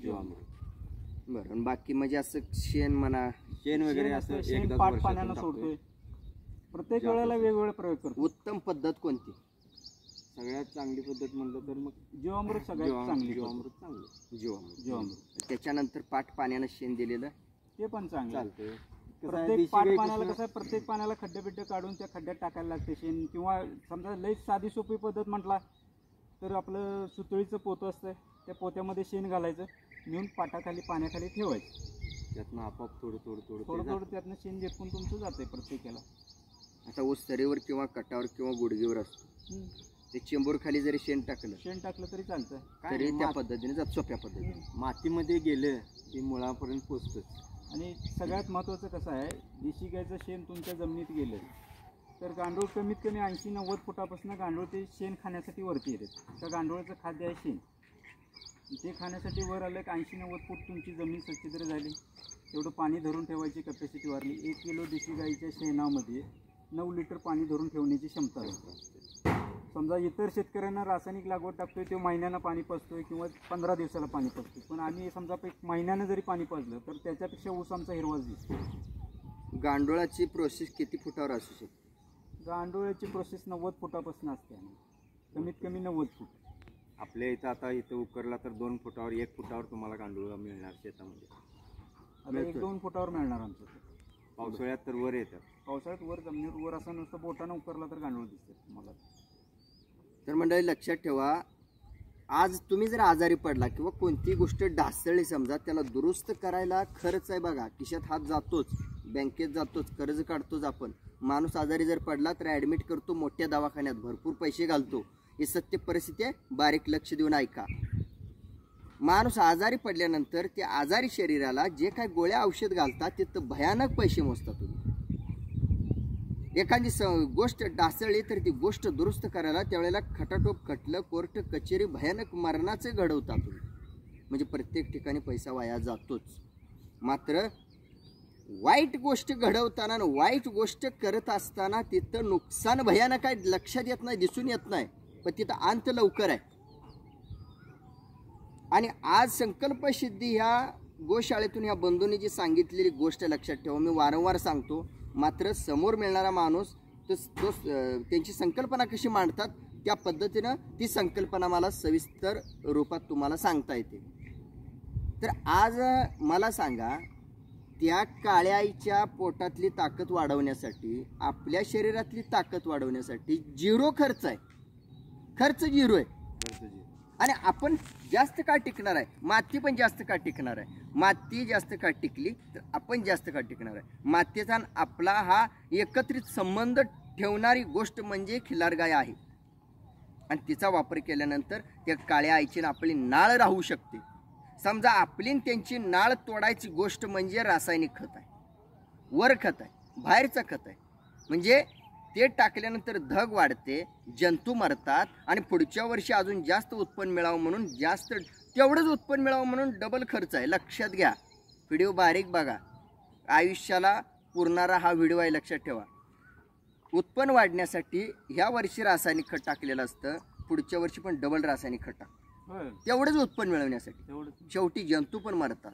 बरं. आणि बाकी म्हणजे असं शेण म्हणा, शेण वगैरे असं शेण एकदा पाट पाण्यानं सोडतोय. प्रत्येक वेळेला वेगवेगळा प्रयोग करतो. उत्तम पद्धत कोणती? सगळ्यात चांगली पद्धत म्हणलं तर मग जीवामृत सगळ्यात चांगली. जीवामृत चांगलं. जीवामृत. त्याच्यानंतर पाट पाण्यानं शेण दिलेलं ते पण चांगलं चालतंय. प्रत्येक पाट पाण्याला कसं आहे, प्रत्येक पाण्याला खड्डे बिड्डे काढून त्या खड्ड्यात टाकायला लागते शेण. किंवा समजा लई साधी सोपी पद्धत म्हटला तर आपलं सुतळीचं पोतं असतं, त्या पोत्यामध्ये शेण घालायचं, नेऊन पाटाखाली पाण्याखाली ठेवायचं. त्यातनं आपोआप थोडं थोडं त्यातनं शेण झेपून तुमचं जातंय प्रत्येकाला. आता ऊस तरीवर किंवा कटावर किंवा गुडघीवर असतो, ते चेंबूर खाली जरी शेण टाकलं तरी चालतं. तरी त्या पद्धतीने जात, सोप्या पद्धतीने. मातीमध्ये गेलं की मुळापर्यंत पोचतं. आणि सगळ्यात महत्त्वाचं कसं आहे, देशी गायचं शेण तुमच्या जमिनीत गेलं तर गांडूळ कमीत कमी 80-90 फुटापासून गांडूळ ते शेण खाण्यासाठी वरती येतात. त्या गांडूळाचं खाद्य आहे शेण. ते खाण्यासाठी वर आलं की 80-90 फूट तुमची जमीन सच्छिद्र झाली, तेवढं पाणी धरून ठेवायची कॅपॅसिटी वाढली. 1 किलो देशी गाईच्या शेणामध्ये 9 लिटर पाणी धरून ठेवण्याची क्षमता असते. समजा इतर शेतकऱ्यांना रासायनिक लागवड टाकतोय, ते महिन्यानं पाणी पाजतोय किंवा 15 दिवसाला पाणी पाजतोय. पण आम्ही समजा महिन्यानं जरी पाणी पाजलं तर त्याच्यापेक्षा ऊस आमचा हिरवाच दिसतो. गांडोळाची प्रोसेस किती फुटावर असू शकते? गांडोळाची प्रोसेस 90 फुटापासून असते, कमीत कमी 90 फूट. आपल्या इथं आता इथं उकरला तर 2 फुटावर 1 फुटावर तुम्हाला गांडूळ मिळणार शेतामध्ये. आता 1-2 फुटावर मिळणार आमचं. पावसाळ्यात तर वर येतात. पावसाळ्यात वर जमिनीवर वर असं नुसतं बोटानं उकरला तर गांडूळ दिसते तुम्हाला. तर मंडळी लक्षात ठेवा, आज तुम्ही जर आजारी पडला किंवा कोणती गोष्ट ढासळली समजा, त्याला दुरुस्त करायला खर्च आहे बघा, खिशात हात जातोच, बँकेत जातोच, कर्ज काढतोच आपण. माणूस आजारी जर पडला तर ॲडमिट करतो मोठ्या दवाखान्यात, भरपूर पैसे घालतो. ही सत्य परिस्थिती आहे, बारीक लक्ष देऊन ऐका. माणूस आजारी पडल्यानंतर त्या आजारी शरीराला जे काय गोळ्या औषध घालतात तिथं भयानक पैसे मोजतात तुम्ही. एखादी गोष्ट ढासळली तर ती गोष्ट दुरुस्त करायला त्यावेळेला खटाटोप खटलं, कोर्ट कचेरी, भयानक मरणाचे घडवतात तुम्ही. म्हणजे प्रत्येक ठिकाणी पैसा वाया जातोच. मात्र वाईट गोष्ट घडवताना, वाईट गोष्ट करत असताना तिथं नुकसान भयानक आहे, लक्षात येत नाही, दिसून येत नाही, पण तिथं अंत लवकर आहे. आणि आज संकल्पसिद्धी ह्या गोशाळेतून ह्या बंधूंनी जी सांगितलेली गोष्ट लक्षात ठेवा, मी वारंवार सांगतो. मात्र समोर मिळणारा माणूस तो त्यांची संकल्पना कशी मांडतात त्या पद्धतीनं ती संकल्पना मला सविस्तर रूपात तुम्हाला सांगता येते. तर आज मला सांगा, त्या काळ्या आईच्या पोटातली ताकद वाढवण्यासाठी, आपल्या शरीरातली ताकद वाढवण्यासाठी 0 खर्च आहे. खर्च 0 आहे. आणि आपण जास्त काळ टिकणार आहे. माती पण जास्त काळ टिकणार आहे. माती जास्त काळ टिकली तर आपण जास्त काळ टिकणार आहे. मातीचा आपला हा एकत्रित संबंध ठेवणारी गोष्ट म्हणजे खिलार गाय आहे. आणि तिचा वापर केल्यानंतर त्या काळ्या आईची आपली नाळ राहू शकते. समजा आपली त्यांची नाळ तोडायची गोष्ट म्हणजे रासायनिक खत आहे, वर खत आहे, बाहेरचं खत आहे. म्हणजे ते टाकल्यानंतर धग वाढते, जंतू मरतात आणि पुढच्या वर्षी अजून जास्त उत्पन्न मिळावं म्हणून तेवढंच उत्पन्न मिळावं म्हणून डबल खर्च आहे. लक्षात घ्या, व्हिडिओ बारीक बघा. आयुष्याला पुरणारा हा व्हिडिओ आहे, लक्षात ठेवा. उत्पन्न वाढण्यासाठी ह्या वर्षी रासायनिक खत टाकलेलं असतं, पुढच्या वर्षी पण डबल रासायनिक खत टाक, होय तेवढंच उत्पन्न मिळवण्यासाठी. तेवढंच. शेवटी जंतू पण मरतात,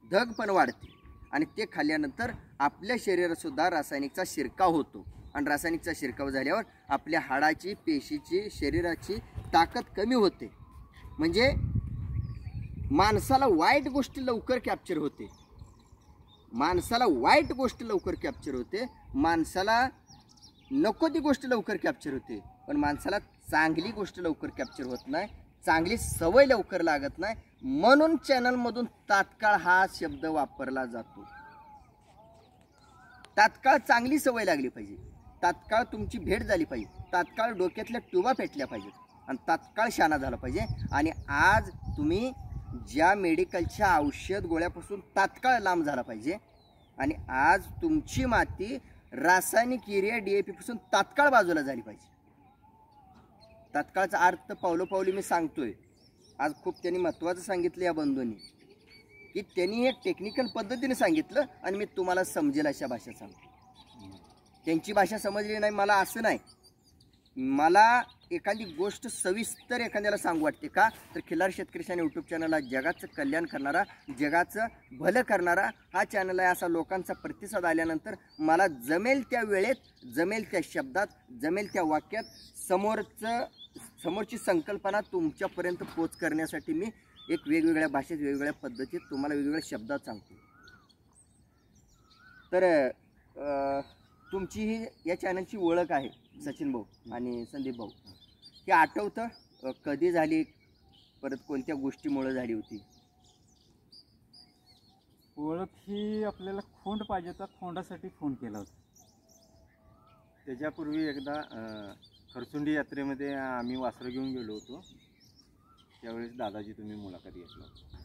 धग पण वाढते आणि ते खाल्ल्यानंतर आपल्या शरीरात सुद्धा रासायनिकचा शिरकाव होतो आणि रासायनिकचा शिरकाव झाल्यावर आपल्या हाडाची, पेशीची, शरीराची ताकद कमी होते. म्हणजे माणसाला वाईट गोष्टी लवकर कॅप्चर होते, माणसाला वाईट गोष्ट लवकर कॅप्चर होते, माणसाला नको ती गोष्ट लवकर कॅप्चर होते, पण माणसाला चांगली गोष्ट लवकर कॅप्चर होत नाही, चांगली सवय लवकर लागत नाही. म्हणून चॅनलमधून तात्काळ हा शब्द वापरला जातो. तात्काळ चांगली सवय लागली पाहिजे, तात्काळ तुमची भेट झाली पाहिजे, तात्काळ डोक्यातल्या ट्यूबा पेटल्या पाहिजेत आणि तात्काळ शाना झाला पाहिजे. आणि आज तुम्ही ज्या मेडिकलच्या औषध गोळ्यापासून तात्काळ लांब झाला पाहिजे आणि आज तुमची माती रासायनिक युरिया DAP पासून तात्काळ बाजूला झाली पाहिजे. तात्काळचा अर्थ पावलोपावली मी सांगतोय. आज खूप त्यांनी महत्त्वाचं सांगितलं या बंधूंनी, की त्यांनी हे टेक्निकल पद्धतीने सांगितलं आणि मी तुम्हाला समजेल अशा भाषेत सांगतो. त्यांची भाषा समजली नाही मला असं नाही, मला एखादी गोष्ट सविस्तर एखाद्याला सांगू वाटते का, तर खिल्लार शेतकरी शान यूट्यूब चॅनल हा जगाचं कल्याण करणारा, जगाचं भलं करणारा हा चॅनल आहे. असा लोकांचा प्रतिसाद आल्यानंतर मला जमेल त्या वेळेत, जमेल त्या शब्दात, जमेल त्या वाक्यात समोरची संकल्पना तुमच्यापर्यंत पोच करण्यासाठी मी एक वेगवेगळ्या भाषेत, वेगवेगळ्या पद्धतीत तुम्हाला वेगवेगळ्या शब्दात सांगतो. तर तुमची ही या चॅनलची ओळख आहे सचिन भाऊ आणि संदीप भाऊ, हे आठवतं कधी झाली, परत कोणत्या गोष्टीमुळे झाली होती? ओळख ही आपल्याला खोंड पाहिजे होता, खोंडासाठी फोन केला होता. त्याच्यापूर्वी एकदा खरसुंडी यात्रेमध्ये आम्ही वासरं घेऊन गेलो होतो, त्यावेळेस दादाजी तुम्ही मुलाखत घेतला होता.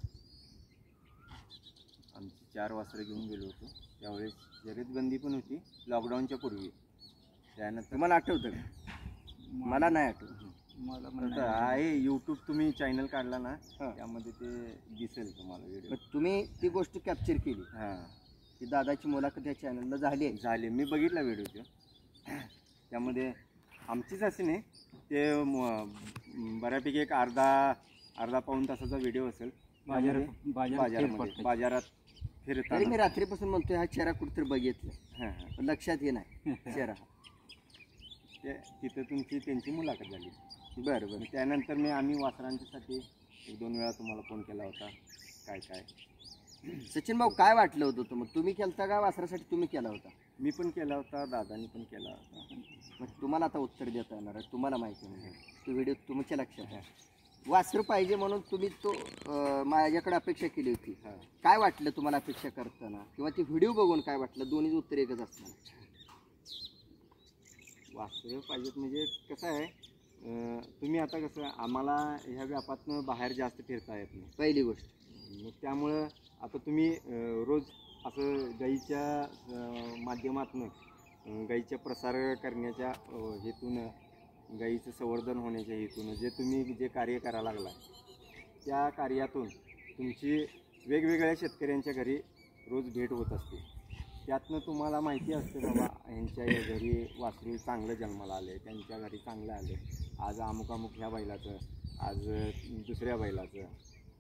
आमची 4 वासरं घेऊन गेलो होतो, त्यावेळेस जरीतबंदी पण होती लॉकडाऊनच्या पूर्वी. त्यानंतर तुम्हाला आठवतं का? मला नाही आठवत. मला आहे यूट्यूब तुम्ही चॅनल काढला ना, त्यामध्ये ते दिसेल तुम्हाला व्हिडिओ. तुम्ही ती गोष्ट कॅप्चर केली, हां की दादाची मुलाखत या चॅनलला झाली आहे. झाले, मी बघितला व्हिडिओ तो. त्यामध्ये आमचीच अशी नाही, ते बऱ्यापैकी एक अर्धा पाऊण तासाचा व्हिडिओ असेल. बाजारात फिरताना तरी मी रात्रीपासून म्हणतोय हा चेहरा कुठेतरी बघितलं, हां पण लक्षात ये नाही चेहरा. ते तिथं त्यांची मुलाखत झाली. बरं बरं. त्यानंतर आम्ही वासरांच्यासाठी 1-2 वेळा तुम्हाला फोन केला होता. काय सचिन भाऊ काय वाटलं होतं मग? तुम्ही केलता का वासरासाठी तुम्ही केला होता? मी पण केला होता, दादानी पण केला होता. मग तुम्हाला आता उत्तर देता येणार आहे, तुम्हाला माहिती नाही, तो व्हिडिओ तुमच्या लक्षात आहे. वासरू पाहिजे म्हणून तुम्ही तो माझ्याकडे अपेक्षा केली होती. काय वाटलं तुम्हाला अपेक्षा करताना, किंवा ती व्हिडिओ बघून काय वाटलं? दोन्ही उत्तर एकच असणार. वासरं पाहिजेत म्हणजे कसं आहे, तुम्ही आता कसं आम्हाला ह्या व्यापातनं बाहेर जास्त फिरता येत नाही, पहिली गोष्ट. मग त्यामुळं आता तुम्ही रोज असं गाईच्या माध्यमातून, गाईच्या प्रसार करण्याच्या हेतून, गाईचं संवर्धन होण्याच्या हेतून जे कार्य करायला लागला, त्या कार्यातून तुमची वेगवेगळ्या शेतकऱ्यांच्या घरी रोज भेट होत असते. त्यातनं तुम्हाला माहिती असते बाबा ह्यांच्या घरी वासरू चांगलं जन्माला आले, त्यांच्या घरी चांगलं आले, आज अमुक ह्या बैलाचं, आज दुसऱ्या बैलाचं,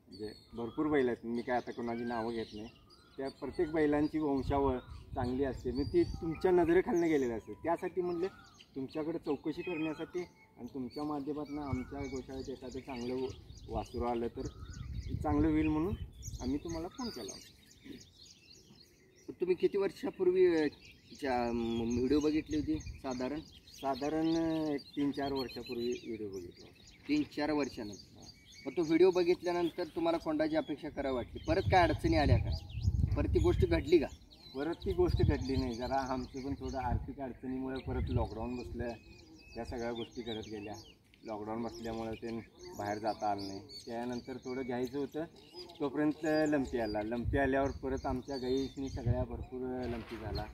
म्हणजे भरपूर बैल आहेत. मी काय आता कोणाची नावं घेत नाही. त्या प्रत्येक बैलांची वंशावळ चांगली असते, मी ती तुमच्या नजरेखालनं गेलेली असते. त्यासाठी म्हणले तुमच्याकडे चौकशी करण्यासाठी आणि तुमच्या माध्यमातून आमच्या गोशाळेत एखादं चांगलं वासरू आलं तर चांगलं होईल म्हणून आम्ही तुम्हाला फोन केला होता. तुम्ही किती वर्षापूर्वी व्हिडिओ बघितली होती? साधारण एक 3-4 वर्षापूर्वी व्हिडिओ बघितला होता. 3-4 वर्षानंतर. मग तो व्हिडिओ बघितल्यानंतर तुम्हाला कोंडाची अपेक्षा करावी वाटली? परत काय अडचणी आल्या का? परत ती गोष्ट घडली का? परत ती गोष्ट घडली नाही. जरा आमचं पण थोडं आर्थिक अडचणीमुळे परत लॉकडाऊन बसलं, त्या सगळ्या गोष्टी करत गेल्या. लॉकडाऊन बसल्यामुळे ते बाहेर जाता आलं नाही. त्यानंतर थोडं घ्यायचं होतं, तोपर्यंत लंपी आला. लंपी आल्यावर परत आमच्या गाईनी सगळ्या भरपूर लंपी झाला.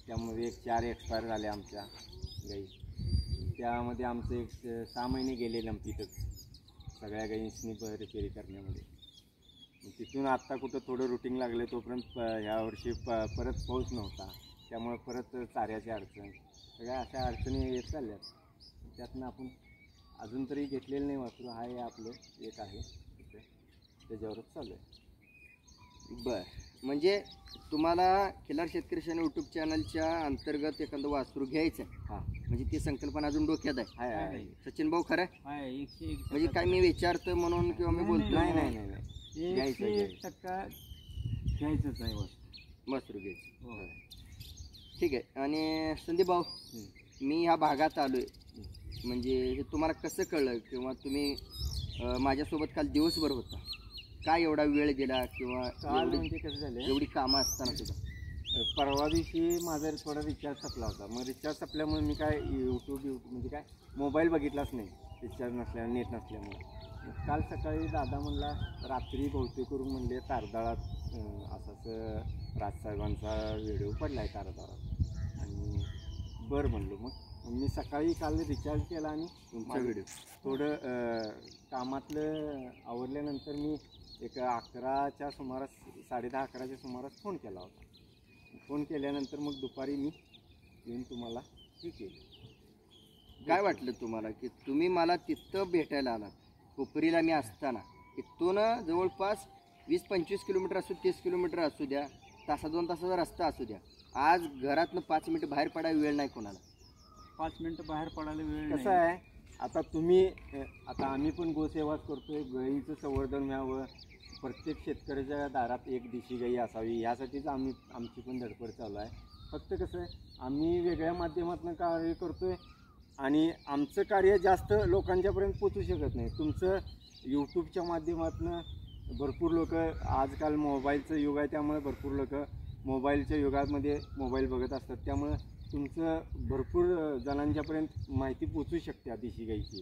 त्यामध्ये 4 एक्सपायर झाल्या आमच्या गाई. त्यामध्ये आमचे 6 महिने गेले लंपीतच सगळ्या गाईंनी रिपेरी करण्यामध्ये. तिथून आत्ता कुठं थोडं रुटीन लागले तोपर्यंत ह्या वर्षी परत पाऊस नव्हता, त्यामुळे परत चाऱ्याची अडचण, सगळ्या अशा अडचणी येत चालल्यात. त्यातनं आपण अजून तरी घेतलेलं नाही वासरू, आहे आपलं एक आहे तिथे, त्याच्यावरच चालू आहे. बर, म्हणजे तुम्हाला खिलार शेतकरी सेना यूट्यूब चॅनलच्या अंतर्गत एखादं वासरू घ्यायचं आहे, हां म्हणजे ती संकल्पना अजून डोक्यात आहे. आहे. सचिन भाऊ खरं आहे? आहे 101 म्हणजे काय मी विचारतो म्हणून किंवा मी बोलतो नाही नाही नाही नाही, घ्यायचं, 101% घ्यायचंच आहे वासरू. वासरू घ्यायचं. हो. ठीक आहे. आणि संदीप भाऊ, मी ह्या भागात आलोय, म्हणजे हे तुम्हाला कसं कळलं किंवा तुम्ही माझ्यासोबत काल दिवसभर होता, काय एवढा वेळ दिला किंवा काल म्हणजे कसं झालं, एवढी कामं असताना सुद्धा? परवा दिवशी माझा थोडा रिचार्ज संपला होता. मग रिचार्ज संपल्यामुळे मी काय यूट्यूब म्हणजे काय मोबाईल बघितलाच नाही, रिचार्ज नसल्यामुळे, नेट नसल्यामुळे. मग काल सकाळी दादा म्हणला रात्री बहुतेक करून म्हणले तारदाळात असंच राजसाहेबांचा व्हिडिओ पडला आहे तारदाळात. आणि बरं म्हणलो, मग मी सकाळी काल रिचार्ज केला आणि तुमचा व्हिडिओ थोडं कामातलं आवरल्यानंतर मी एक 11च्या सुमारास, 10:30-11च्या सुमारास फोन केला होता. फोन केल्यानंतर मग दुपारी मी येऊन तुम्हाला हे केलं. काय वाटलं तुम्हाला की तुम्ही मला तिथं भेटायला आलात, कोपरीला मी असताना? इथून जवळपास 20-25 किलोमीटर असू, 30 किलोमीटर असू द्या, तासा 2 तासाचा रस्ता असू द्या, आज घरातनं 5 मिनिटं बाहेर पडायला वेळ नाही कोणाला. 5 मिनिटं बाहेर पडायला वेळ कसं आहे, आता तुम्ही आता आम्ही पण गोसेवाच करतोय, गाईचं संवर्धन व्हावं, प्रत्येक शेतकऱ्याच्या दारात एक देशी गाई असावी, यासाठीच आमची पण धडपड चालू आहे. फक्त कसं आहे, आम्ही वेगळ्या माध्यमातून कार्य करतोय आणि आमचं कार्य जास्त लोकांच्यापर्यंत पोचू शकत नाही. तुमचं यूट्यूबच्या माध्यमातून भरपूर लोक, आजकाल मोबाईलचं युग आहे, त्यामुळे भरपूर लोक मोबाईलच्या युगामध्ये मोबाईल बघत असतात, त्यामुळं तुमचं भरपूर जणांच्यापर्यंत माहिती पोचू शकते देशी गाईची.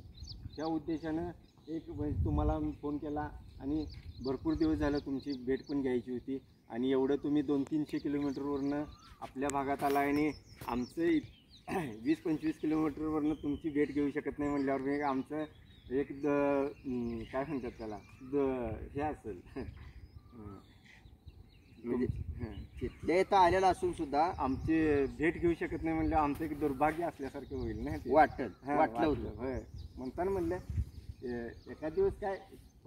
त्या उद्देशानं एक तुम्हाला फोन केला आणि भरपूर दिवस झालं तुमची भेट पण घ्यायची होती. आणि एवढं तुम्ही 200-300 किलोमीटरवरनं आपल्या भागात आला आणि आमचं 20-25 किलोमीटरवरनं तुमची भेट घेऊ शकत नाही म्हटल्यावर आमचं एक काय म्हणतात त्याला हे असेल म्हणजे तिथल्या इथं आलेला असून सुद्धा आमची भेट घेऊ शकत नाही म्हणलं आमचं एक दुर्भाग्य असल्यासारखं होईल ना ते. वाटलं होतं. होय, म्हणताना म्हणलं एका दिवस काय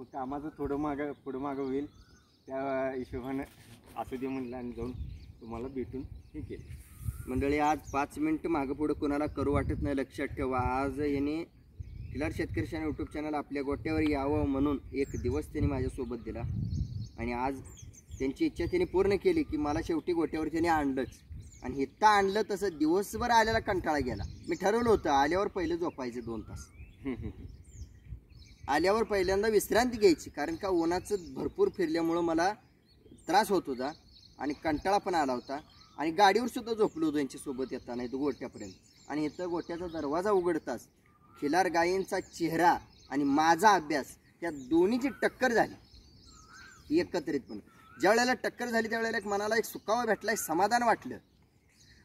कामाचं थोडं पुढं मागं होईल, त्या हिशोबानं असू दे म्हणलं आणि जाऊन तुम्हाला भेटून हे केलं. मंडळी, आज 5 मिनिटं मागं पुढं कोणाला करू वाटत नाही. लक्षात ठेवा, आज यांनी खिलार शेतकरी सेना यूट्यूब चॅनल आपल्या गोट्यावर यावं म्हणून एक दिवस त्यांनी माझ्यासोबत दिला आणि आज त्यांची इच्छा त्यांनी पूर्ण केली की मला शेवटी गोट्यावर त्यांनी आणलंच. आणि इथं आणलं तसं दिवसभर आलेला कंटाळा गेला. मी ठरवलं होतं आल्यावर पहिलं झोपायचं 2 तास, आल्यावर पहिल्यांदा विश्रांती घ्यायची, कारण का उन्हाचं भरपूर फिरल्यामुळं मला त्रास होत होता आणि कंटाळा पण आला होता. आणि गाडीवर सुद्धा झोपलो होतो यांच्यासोबत येताना इथं गोट्यापर्यंत. आणि इथं गोट्याचा दरवाजा उघडताच खिलार गायींचा चेहरा आणि माझा अभ्यास या दोन्हीची टक्कर झाली एकत्रितपणे. ज्या वेळेला टक्कर झाली त्यावेळेला मनाला एक सुखावा भेटला, एक समाधान वाटलं.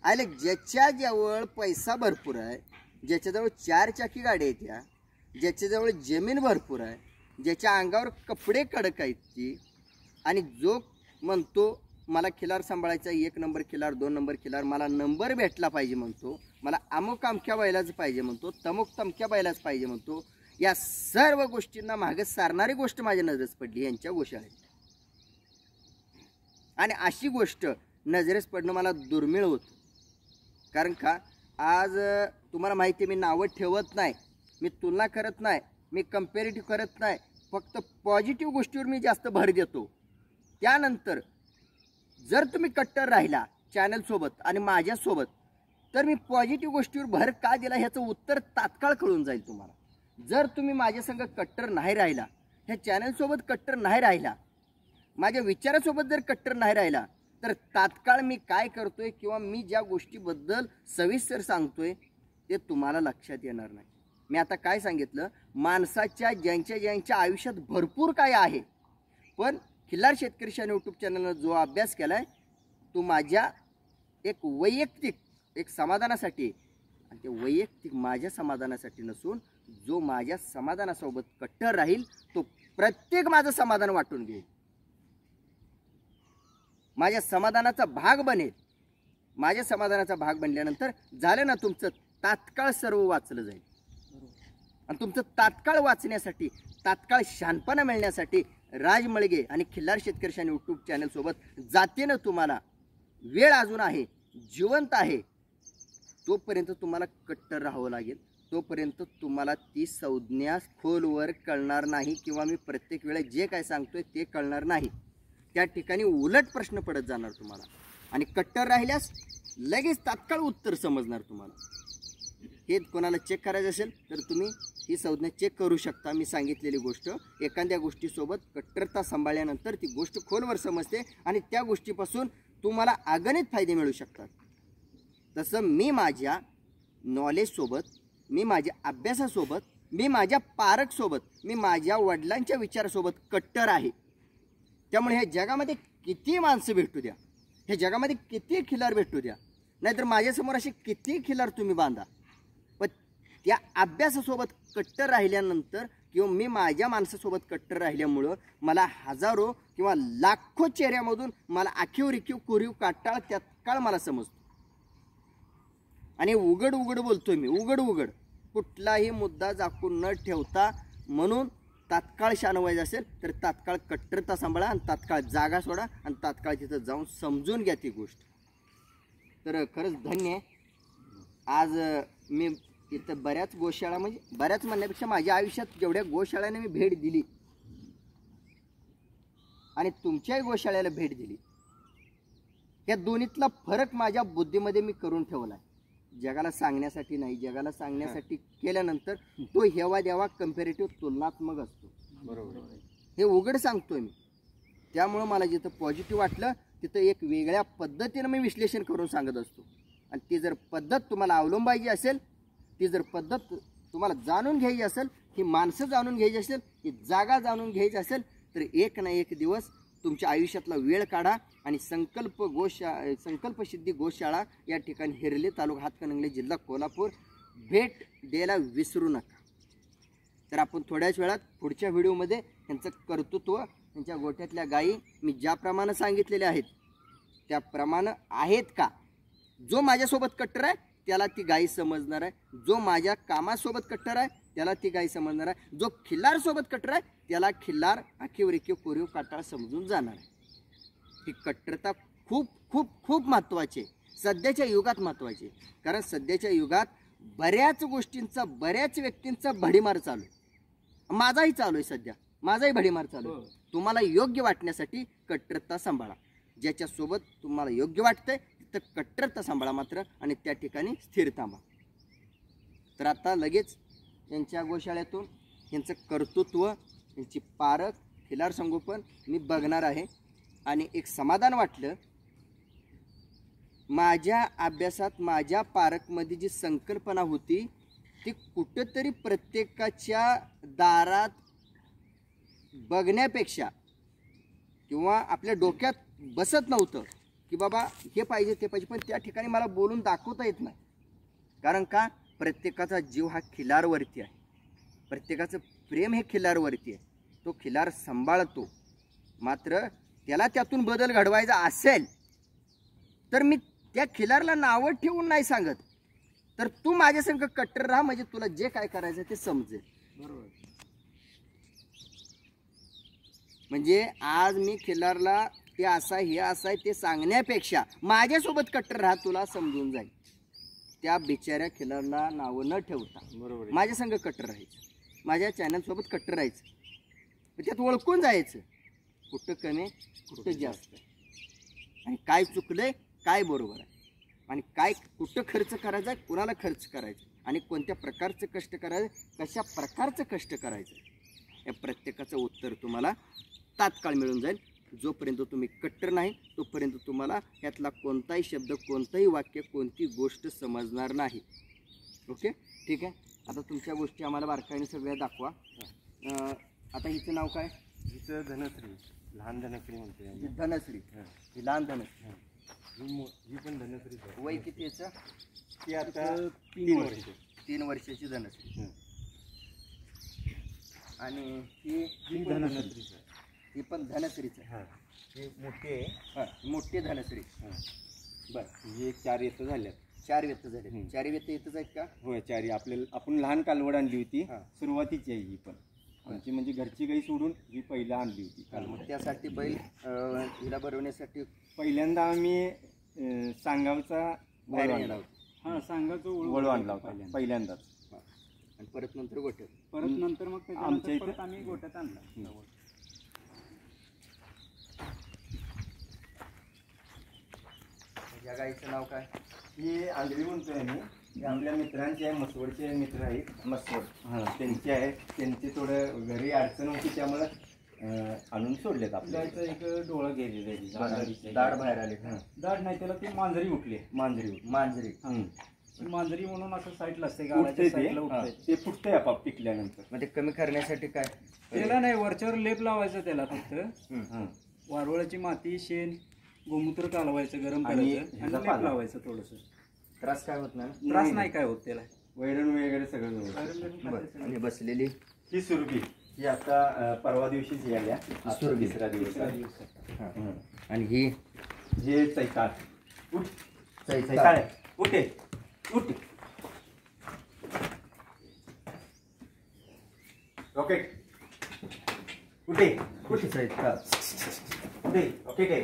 आले ज्याच्याजवळ पैसा भरपूर आहे, ज्याच्याजवळ 4 चाकी गाडी आहे, त्या ज्याच्याजवळ जमीन भरपूर आहे, ज्याच्या अंगावर कपडे कडक आहेत ती, आणि जो म्हणतो मला खिलार सांभाळायचा, 1 नंबर खिलार, 2 नंबर खिलार, मला नंबर भेटला पाहिजे म्हणतो, मला अमुक अमक्या बैलाच पाहिजे म्हणतो, तमुक तमक्या बैलाच पाहिजे म्हणतो, या सर्व गोष्टींना मागे सारणारी गोष्ट माझ्या नजरेस पडली यांच्या गोशाळेत. आणि अशी गोष्ट नजरेस पडणं मला दुर्मिळ होतं. कारण का आज तुम्हाला माहिती आहे, मी नावं ठेवत नाही, मी तुलना करत नाही, मी कम्पॅरेटिव्ह करत नाही, फक्त पॉझिटिव्ह गोष्टीवर मी जास्त भर देतो. त्यानंतर जर तुम्ही कट्टर राहिला चॅनलसोबत आणि माझ्यासोबत, तर मी पॉझिटिव्ह गोष्टीवर भर का दिला ह्याचं उत्तर तात्काळ कळून जाईल तुम्हाला. जर तुम्ही माझ्यासंग कट्टर नाही राहिला, ह्या चॅनलसोबत कट्टर नाही राहिला, माझ्या विचारासोबत जर कट्टर नाही राहिला, तर तात्काळ मी काय करतोय किंवा मी ज्या गोष्टीबद्दल सविस्तर सांगतोय ते तुम्हाला लक्षात येणार नाही. मी आता काय सांगितलं, माणसाच्या ज्यांच्या आयुष्यात भरपूर काय आहे, पण खिल्लार शेतकरी सेना यूट्यूब चॅनलनं जो अभ्यास केला आहे तो माझ्या एक वैयक्तिक एक समाधानासाठी, आणि ते वैयक्तिक माझ्या समाधानासाठी नसून जो माझ्या समाधानासोबत कट्टर राहील तो प्रत्येक माझं समाधान वाटून घेईल. माझ्या समाधानाचा भाग बनेल. माझ्या समाधानाचा भाग बनल्यानंतर झालं ना, तुमचं तात्काळ सर्व वाचलं जाईल. आणि तुमचं तात्काळ वाचण्यासाठी, तात्काळ शहाणपणा मिळण्यासाठी राज मळगे आणि खिल्लार शेतकरी शान यूट्यूब चॅनलसोबत जातीनं तुम्हाला वेळ अजून आहे, जिवंत आहे. तोपर्यंत तुम्हाला कट्टर राहावं लागेल. तोपर्यंत तुम्हाला ती संज्ञा खोलवर कळणार नाही किंवा मी प्रत्येक वेळेस जे काय सांगतोय ते कळणार नाही. त्या ठिकाणी उलट प्रश्न पडत जाणार तुम्हाला. आणि कट्टर राहिल्यास लगेच तात्काळ उत्तर समजणार तुम्हाला. हे कोणाला चेक करायचं असेल तर तुम्ही ही संज्ञा चेक करू शकता. मी सांगितलेली गोष्ट एखाद्या गोष्टीसोबत कट्टरता सांभाळल्यानंतर ती गोष्ट खोलवर समजते आणि त्या गोष्टीपासून तुम्हाला अगणित फायदे मिळू शकतात. तसं मी माझ्या नॉलेजसोबत, मी माझ्या अभ्यासासोबत, मी माझ्या पारखसोबत, मी माझ्या वडिलांच्या विचारासोबत कट्टर आहे. त्यामुळे ह्या जगामध्ये किती माणसं भेटू द्या, ह्या जगामध्ये किती खिलार भेटू द्या, नाहीतर माझ्यासमोर असे किती खिलार तुम्ही बांधा, पण त्या अभ्यासासोबत कट्टर राहिल्यानंतर किंवा मी माझ्या माणसासोबत कट्टर राहिल्यामुळं मला हजारो किंवा लाखो चेहऱ्यामधून मला आखीव रिखीव कोरीव काटाळ त्यात्काळ मला समजतो. आणि उघड उघड बोलतोय मी, उघड उघड, कुठलाही मुद्दा झाकून न ठेवता. म्हणून तात्काळ शान व्हायचं असेल तर तात्काळ कट्टरता सांभाळा आणि तात्काळ जागा सोडा आणि तात्काळ तिथं जाऊन समजून घ्या ती गोष्ट. तर खरंच धन्य आहे. आज मी इथं बऱ्याच गोशाळा, म्हणजे बऱ्याच म्हणण्यापेक्षा माझ्या आयुष्यात जेवढ्या गोशाळ्याने मी भेट दिली आणि तुमच्याही गोशाळ्याला भेट दिली, या दोन्हीतला फरक माझ्या बुद्धीमध्ये मी करून ठेवला आहे. जगाला सांगण्यासाठी नाही, जगाला सांगण्यासाठी केल्यानंतर तो हेवा देवा कंपॅरेटिव्ह तुलनात्मक असतो. बरोबर, हे उघड सांगतोय मी. त्यामुळं मला जिथं पॉझिटिव्ह वाटलं तिथं एक वेगळ्या पद्धतीनं मी विश्लेषण करून सांगत असतो. आणि ती जर पद्धत तुम्हाला अवलंबायची असेल, ती जर पद्धत तुम्हाला जाणून घ्यायची असेल, ही माणसं जाणून घ्यायची असेल, ही जागा जाणून घ्यायची असेल, तर एक ना एक दिवस तुमच्या आयुष्यातला वेळ काढा आणि संकल्प सिद्धी गोशाळा या ठिकाणी हिरले, तालुका हातकणंगले, जिल्हा कोल्हापूर भेट द्यायला विसरू नका. तर आपण थोड्याच वेळात पुढच्या व्हिडिओमध्ये त्यांचं कर्तृत्व, त्यांच्या गोठ्यातल्या गायी मी ज्याप्रमाणे सांगितलेल्या आहेत त्याप्रमाणे आहेत का, जो माझ्यासोबत कट्टर आहे त्याला ती गायी समजणार आहे, जो माझ्या कामासोबत कट्टर आहे त्याला ती गायी समजणार आहे, जो खिल्लारसोबत कट्टर आहे त्याला खिल्लार आखीव रेखीव कोरीव काटाळ समजून जाणार आहे. ही कट्टरता खूप खूप खूप महत्त्वाची आहे, सध्याच्या युगात महत्त्वाची आहे. कारण सध्याच्या युगात बऱ्याच गोष्टींचा, बऱ्याच व्यक्तींचा भडीमार चालू आहे. माझाही चालू आहे, सध्या माझाही भडीमार चालू आहे. तुम्हाला योग्य वाटण्यासाठी कट्टरता सांभाळा. ज्याच्यासोबत तुम्हाला योग्य वाटतंय तिथं कट्टरता सांभाळा मात्र, आणि त्या ठिकाणी स्थिर थांबा. तर आता लगेच यांच्या गोशाळ्यातून यांचं कर्तृत्व, यांची पारख, खिलार संगोपन मी बघणार आहे. आणि एक समाधान वाटलं, माझ्या अभ्यासात, माझ्या पारखमध्ये जी संकल्पना होती ती कुठंतरी प्रत्येकाच्या दारात बघण्यापेक्षा किंवा आपल्या डोक्यात बसत नव्हतं की बाबा हे पाहिजे ते पाहिजे, पण त्या ठिकाणी मला बोलून दाखवता येत नाही. कारण का, प्रत्येकाचा जीव हा खिलारवरती आहे, प्रत्येकाचं प्रेम हे खिलारवरती आहे. तो खिलार सांभाळतो. मात्र त्याला त्यातून बदल घडवायचा असेल तर मी त्या खिलारला नावं ठेवून नाही सांगत, तर तू माझ्या संग कट्टर राहा, म्हणजे तुला जे काय करायचं ते समजेल. बरोबर. म्हणजे आज मी खिलारला ते असं आहे, हे असं आहे ते सांगण्यापेक्षा माझ्यासोबत कट्टर राहा, तुला समजून जाईल. त्या बिचाऱ्या खिलारला नावं न ठेवता बरोबर, माझ्या संग कट्टर राहायचं, माझ्या चॅनलसोबत कट्टर राहायचं, त्यात ओळखून जायचं कुठं कमी कुठं जास्त आहे, आणि काय चुकलंय काय बरोबर आहे, आणि काय कुठं खर्च करायचा आहे, कुणाला खर्च करायचा, आणि कोणत्या प्रकारचं कष्ट करायचं, कशा प्रकारचं कष्ट करायचं, या प्रत्येकाचं उत्तर तुम्हाला तात्काळ मिळून जाईल. जोपर्यंत तुम्ही कट्टर नाही तोपर्यंत तुम्हाला यातला कोणताही शब्द, कोणतंही वाक्य, कोणती गोष्ट समजणार नाही. ओके, ठीक आहे. आता तुमच्या गोष्टी आम्हाला बारकाईने सगळ्या दाखवा. आता हिचं नाव काय? हिचं धनश्री, लहान धनश्री म्हणते. ही धनश्री, ही लहान धनश्री, ही पण धनश्री. वय किती याचं? ती आता 3 वर्ष. 3 वर्षाची धनश्री. आणि ही धनश्री. ही पण धनश्रीच आहे. हां हे मोठी आहे. हां मोठी धनश्री. हां बरं ही एक 4 येतं झाल्यात. 4 व्यक्त झाले. 4 व्यक्त इथंच आहेत का? होय 4 आपल्याला आपण लहान कालवड आणली होती हां. सुरुवातीची आहे ही पण आमची म्हणजे घरची गाई सोडून ही पहिला आणली होती मग कालवड. त्यासाठी बैल हिला भरवण्यासाठी पहिल्यांदा आम्ही सांगावचा बाहेर वळू नेला आणला होता. हां सांगायचं वळू आणला होता पहिल्यांदाच. आणि परत नंतर गोठ्यात. परत नंतर मग आमच्या त्याच्यानंतर इथं- परत आम्ही गोठ्यात आणला. या गाईचं नाव काय? ही आंधळी म्हणतोय आम्ही. हे आपल्या मित्रांचे आहे, मसवडचे मित्र आहेत. मस्तोड. हां त्यांचे आहे. त्यांची थोडं घरी अडचण होती त्यामुळे आणून सोडलेत आपल्या. गायचा एक डोळा गेलेला आहे. दाढ बाहेर आली. हां दाढ नाही त्याला ती मांजरी उठली. मांजरी मांजरी. ती मांजरी म्हणून असं साईडला असते उठते गावाच्या ते साईडला उठते. ते फुटतंय आपाप पिकल्यानंतर. मग ते कमी करण्यासाठी काय? त्याला नाही वरच्यावर लेप लावायचा त्याला फक्त. हां वारुळाची माती शेण गोमूत्र कालवायचं गरम आणि करायचं आणि ह्याचा लेप पाला. लावायचं थोडंसं. त्रास काय होत नाही ना? त्रास नाही काय होत त्याला. वैरण वगैरे सगळं व्यवस्थित. बरं. आणि बसलेली ही सुरभी ही आता परवा दिवशीच याल्या. आज सुरभी. तिसरा दिवस तिसरा आहे. दिवस आहे. हां. आणि ही हे चैताळ. उठ चैताळ. चैताळ आहे. उठे उठ. रॉकेट उठे कुठे चैताळ? उठे रॉकेट आहे.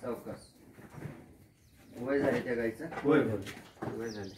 सावकाश. वय झाले त्या गाईचं? होय होय वय झाले.